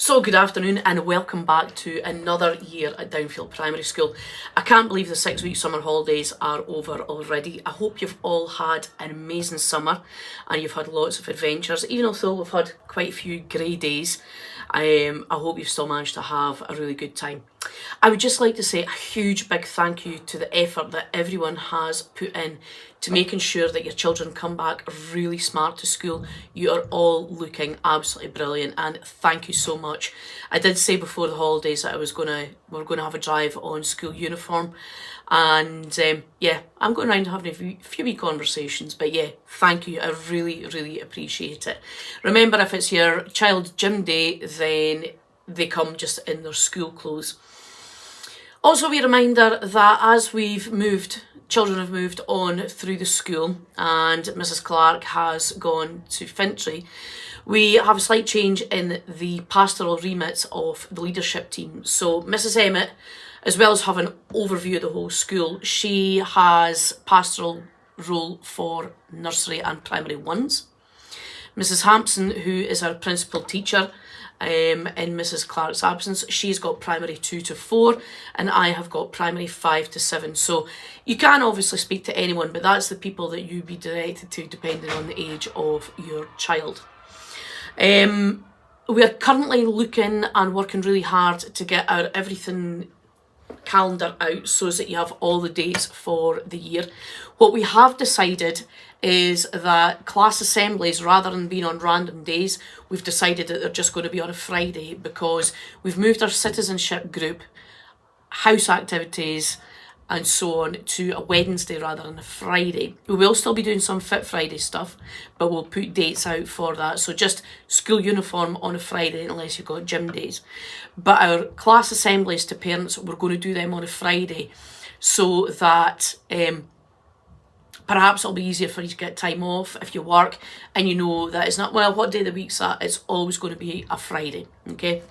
So good afternoon and welcome back to another year at Downfield Primary School. I can't believe the 6-week summer holidays are over already. I hope you've all had an amazing summer and you've had lots of adventures. Even though we've had quite a few grey days, I hope you've still managed to have a really good time. I would just like to say a huge big thank you to the effort that everyone has put in to making sure that your children come back really smart to school. You are all looking absolutely brilliant and thank you so much. I did say before the holidays that we were going to have a drive on school uniform, and yeah, I'm going around having a few wee conversations, but yeah, thank you. I really appreciate it. Remember, if it's your child gym day, then they come just in their school clothes. Also, a reminder that as children have moved on through the school and Mrs. Clark has gone to Fintry, we have a slight change in the pastoral remits of the leadership team. So Mrs. Emmett, as well as having an overview of the whole school, she has pastoral role for nursery and primary ones. Mrs. Hampson, who is our principal teacher, in Mrs. Clark's absence, she's got primary 2 to 4 and I have got primary 5 to 7. So you can obviously speak to anyone, but that's the people that you be directed to depending on the age of your child. We are currently looking and working really hard to get our everything calendar out so that you have all the dates for the year. What we have decided is that class assemblies, rather than being on random days, we've decided that they're just going to be on a Friday because we've moved our citizenship group, house activities and so on to a Wednesday rather than a Friday. We will still be doing some Fit Friday stuff, but we'll put dates out for that. So just school uniform on a Friday unless you've got gym days. But our class assemblies to parents, we're going to do them on a Friday so that perhaps it'll be easier for you to get time off if you work and you know that it's not, well, what day of the week's that? It's always going to be a Friday, okay?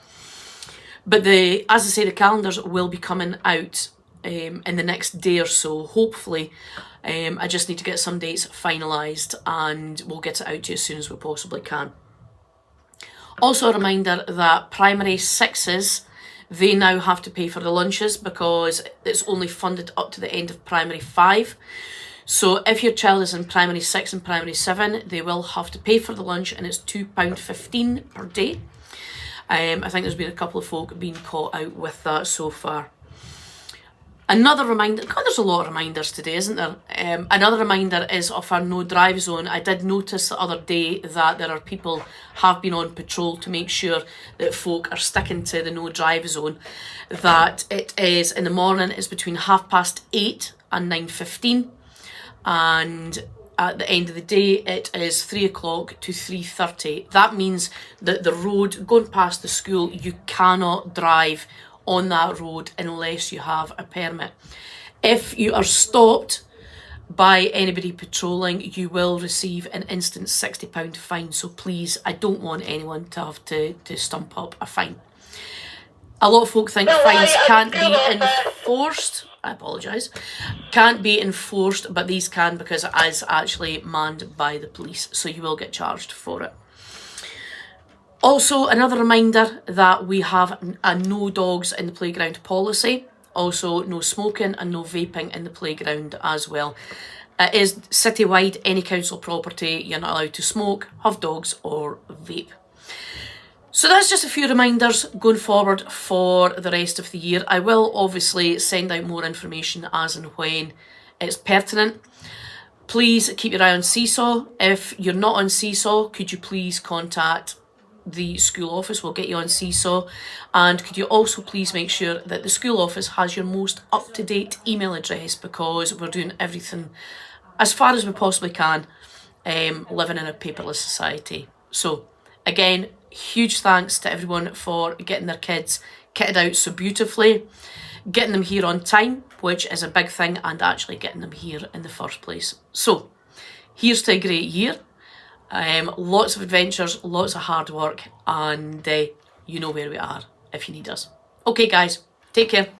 But as I say, the calendars will be coming out in the next day or so, hopefully. I just need to get some dates finalised and we'll get it out to you as soon as we possibly can. Also a reminder that primary 6s, they now have to pay for the lunches because it's only funded up to the end of primary 5. So if your child is in primary 6 and primary 7, they will have to pay for the lunch and it's £2.15 per day. I think there's been a couple of folk being caught out with that so far. Another reminder, God, there's a lot of reminders today, isn't there? Another reminder is of our no drive zone. I did notice the other day that there are people have been on patrol to make sure that folk are sticking to the no drive zone. That it is in the morning, it's between 8:30 and 9:15. And at the end of the day, it is 3 o'clock to 3:30. That means that the road going past the school, you cannot drive on that road unless you have a permit. If you are stopped by anybody patrolling, you will receive an instant £60 fine. So please, I don't want anyone to have to stump up a fine. A lot of folk think fines can't be enforced. I apologise. Can't be enforced, but these can because it is actually manned by the police. So you will get charged for it. Also, another reminder that we have a no dogs in the playground policy. Also, no smoking and no vaping in the playground as well. It is citywide, any council property, you're not allowed to smoke, have dogs or vape. So that's just a few reminders going forward for the rest of the year. I will obviously send out more information as and when it's pertinent. Please keep your eye on Seesaw. If you're not on Seesaw, could you please contact the school office? We'll get you on Seesaw. And could you also please make sure that the school office has your most up-to-date email address, because we're doing everything as far as we possibly can, living in a paperless society. So again, huge thanks to everyone for getting their kids kitted out so beautifully, getting them here on time, which is a big thing, and actually getting them here in the first place. So here's to a great year. Lots of adventures, lots of hard work, and you know where we are if you need us. Okay guys, take care.